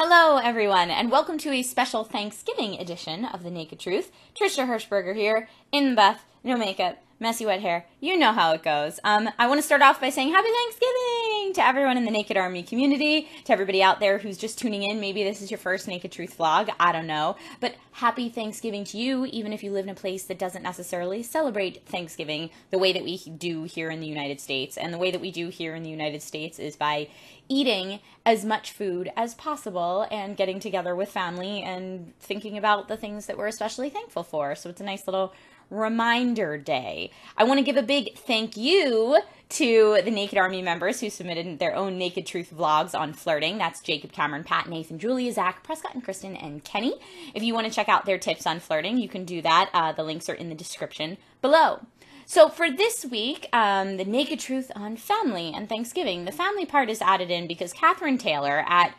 Hello, everyone, and welcome to a special Thanksgiving edition of The Naked Truth. Trisha Hershberger here, in Beth, no makeup, messy wet hair. You know how it goes. I want to start off by saying Happy Thanksgiving to everyone in the Naked Army community, to everybody out there who's just tuning in. Maybe this is your first Naked Truth vlog. I don't know. But happy Thanksgiving to you, even if you live in a place that doesn't necessarily celebrate Thanksgiving the way that we do here in the United States. And the way that we do here in the United States is by eating as much food as possible and getting together with family and thinking about the things that we're especially thankful for. So it's a nice little reminder day. I want to give a big thank you to the Naked Army members who submitted their own Naked Truth vlogs on flirting. That's Jacob, Cameron, Pat, Nathan, Julia, Zach, Prescott, and Kristen, and Kenny. If you want to check out their tips on flirting, you can do that. The links are in the description below. So for this week, the Naked Truth on family and Thanksgiving. The family part is added in because Catherine Taylor at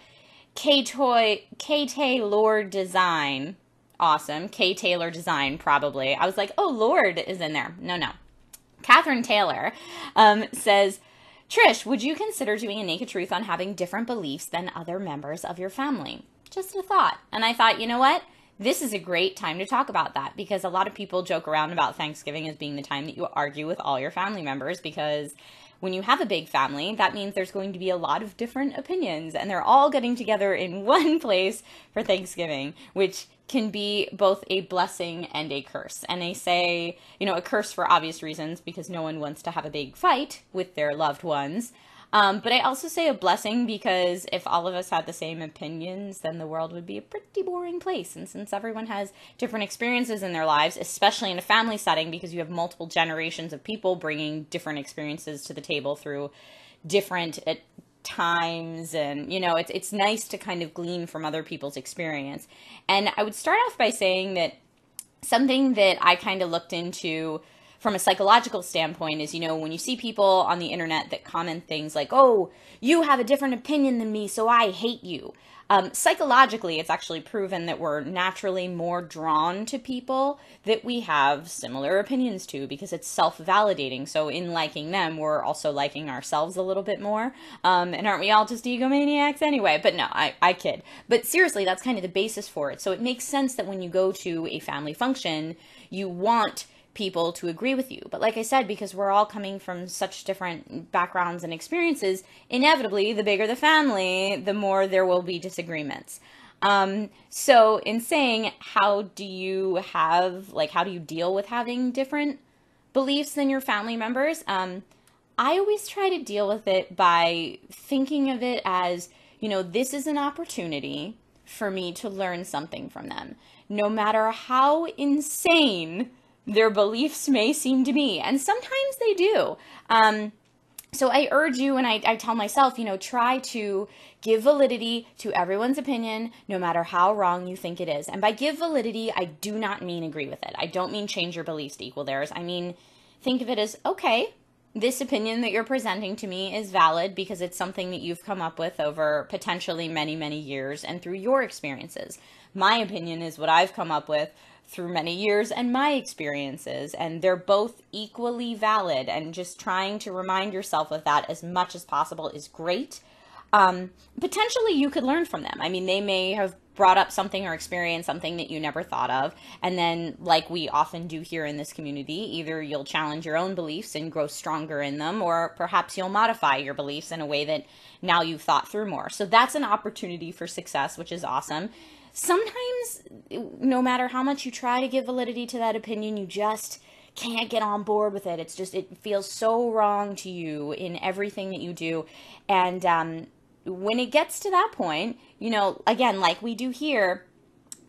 K-Taylor Design, awesome, K-Taylor Design probably. I was like, oh, Lord is in there. No. Catherine Taylor says, Trish, would you consider doing a Naked Truth on having different beliefs than other members of your family? Just a thought. And I thought, you know what? This is a great time to talk about that because a lot of people joke around about Thanksgiving as being the time that you argue with all your family members, because when you have a big family, that means there's going to be a lot of different opinions and they're all getting together in one place for Thanksgiving, which can be both a blessing and a curse. And they say, a curse for obvious reasons because no one wants to have a big fight with their loved ones. But I also say a blessing because if all of us had the same opinions, then the world would be a pretty boring place. And since everyone has different experiences in their lives, especially in a family setting, because you have multiple generations of people bringing different experiences to the table through different times, and it's nice to kind of glean from other people's experience. And I would start off by saying that something that I kind of looked into from a psychological standpoint is, when you see people on the internet that comment things like, oh, you have a different opinion than me, so I hate you. Psychologically, it's actually proven that we're naturally more drawn to people that we have similar opinions to because it's self-validating. So in liking them, we're also liking ourselves a little bit more. And aren't we all just egomaniacs anyway? But no, I kid. But seriously, that's kind of the basis for it. So it makes sense that when you go to a family function, you want people to agree with you. But like I said, because we're all coming from such different backgrounds and experiences, inevitably, the bigger the family, the more there will be disagreements. So in saying, how do you deal with having different beliefs than your family members? I always try to deal with it by thinking of it as, this is an opportunity for me to learn something from them, no matter how insane their beliefs may seem to be, and sometimes they do. So I urge you, and I tell myself, try to give validity to everyone's opinion, no matter how wrong you think it is. And by give validity, I do not mean agree with it. I don't mean change your beliefs to equal theirs. I mean, think of it as, okay, this opinion that you're presenting to me is valid because it's something that you've come up with over potentially many, many years and through your experiences. My opinion is what I've come up with through many years and my experiences, and they're both equally valid, and just trying to remind yourself of that as much as possible is great. Potentially you could learn from them. I mean, they may have brought up something or experienced something that you never thought of, and then, like we often do here in this community, either you'll challenge your own beliefs and grow stronger in them, or perhaps you'll modify your beliefs in a way that now you've thought through more. So that's an opportunity for success, which is awesome. Sometimes, no matter how much you try to give validity to that opinion, you just can't get on board with it. It feels so wrong to you in everything that you do. And when it gets to that point, again, like we do here,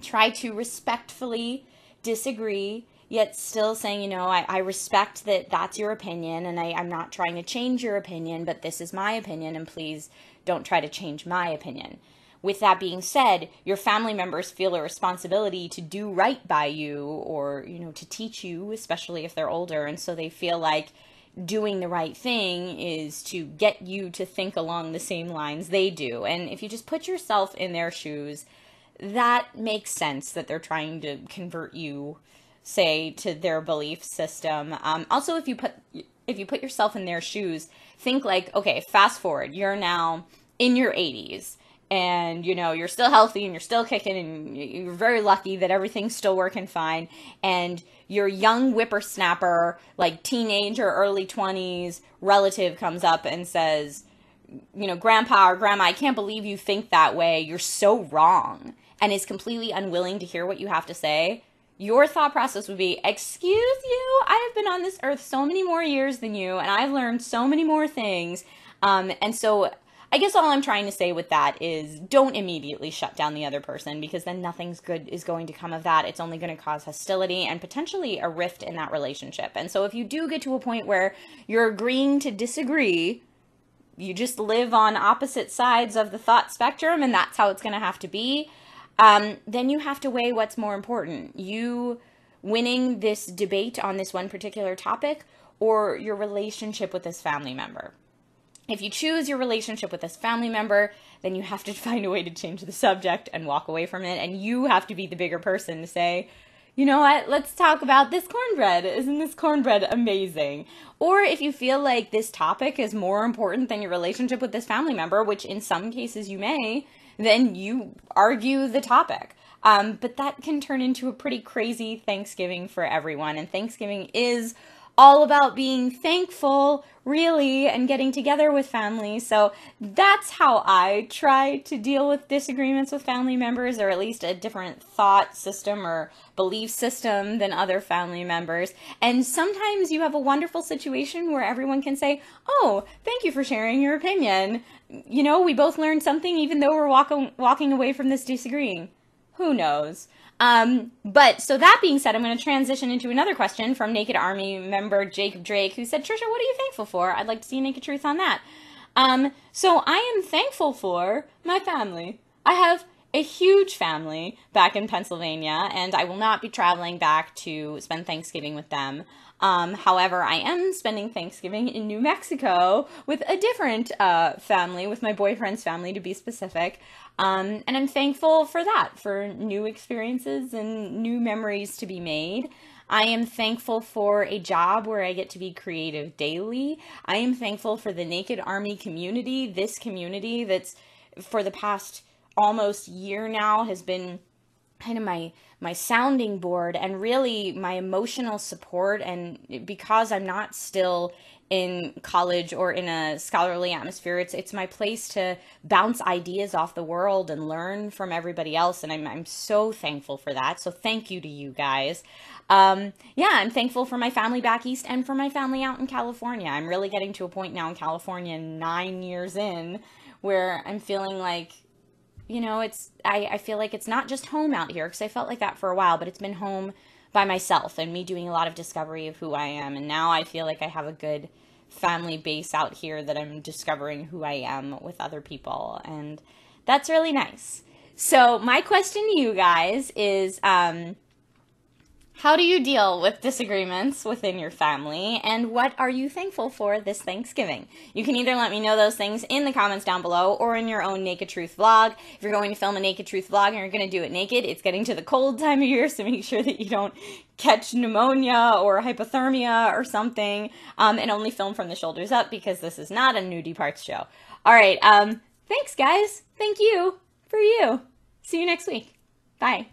try to respectfully disagree, yet still saying, I respect that that's your opinion, and I'm not trying to change your opinion, but this is my opinion, and please don't try to change my opinion. With that being said, your family members feel a responsibility to do right by you, or, to teach you, especially if they're older. And so they feel like doing the right thing is to get you to think along the same lines they do. And if you just put yourself in their shoes, that makes sense that they're trying to convert you, say, to their belief system. Also, if you put yourself in their shoes, think like, okay, fast forward, you're now in your 80s. and, you know, you're still healthy and you're still kicking and you're very lucky that everything's still working fine, and your young whippersnapper, like teenage or early 20s relative comes up and says, you know, grandpa or grandma, I can't believe you think that way. You're so wrong, and is completely unwilling to hear what you have to say, your thought process would be, excuse you, I have been on this earth so many more years than you, and I've learned so many more things. And so I guess all I'm trying to say with that is don't immediately shut down the other person, because then nothing's good is going to come of that. It's only going to cause hostility and potentially a rift in that relationship. And so if you do get to a point where you're agreeing to disagree, you just live on opposite sides of the thought spectrum, and that's how it's going to have to be. Then you have to weigh what's more important. You winning this debate on this one particular topic, or your relationship with this family member. If you choose your relationship with this family member, then you have to find a way to change the subject and walk away from it. And you have to be the bigger person to say, you know what, let's talk about this cornbread. Isn't this cornbread amazing? Or if you feel like this topic is more important than your relationship with this family member, which in some cases you may, then you argue the topic. But that can turn into a pretty crazy Thanksgiving for everyone. And Thanksgiving is all about being thankful, really, and getting together with family. So that's how I try to deal with disagreements with family members, or at least a different thought system or belief system than other family members. And sometimes you have a wonderful situation where everyone can say, oh, thank you for sharing your opinion. You know, we both learned something even though we're walking away from this disagreeing. Who knows? But so that being said, I'm going to transition into another question from Naked Army member Jacob Drake, who said, Trisha, what are you thankful for? I'd like to see a naked truth on that. So I am thankful for my family. I have a huge family back in Pennsylvania, and I will not be traveling back to spend Thanksgiving with them. However, I am spending Thanksgiving in New Mexico with a different family, with my boyfriend's family to be specific. And I'm thankful for that, for new experiences and new memories to be made. I am thankful for a job where I get to be creative daily. I am thankful for the Naked Army community, this community that's for the past almost year now has been kind of my sounding board and really my emotional support. And because I'm not still in college or in a scholarly atmosphere, it's my place to bounce ideas off the world and learn from everybody else. And I'm so thankful for that. So thank you to you guys. Yeah, I'm thankful for my family back east and for my family out in California. I'm really getting to a point now in California, 9 years in, where I'm feeling like, you know, I feel like it's not just home out here, because I felt like that for a while, but it's been home by myself and me doing a lot of discovery of who I am. And now I feel like I have a good family base out here that I'm discovering who I am with other people. And that's really nice. So my question to you guys is, how do you deal with disagreements within your family, and what are you thankful for this Thanksgiving? You can either let me know those things in the comments down below or in your own Naked Truth vlog. If you're going to film a Naked Truth vlog and you're going to do it naked, it's getting to the cold time of year, so make sure that you don't catch pneumonia or hypothermia or something, and only film from the shoulders up, because this is not a nudie parts show. All right, thanks guys. Thank you for you. See you next week. Bye.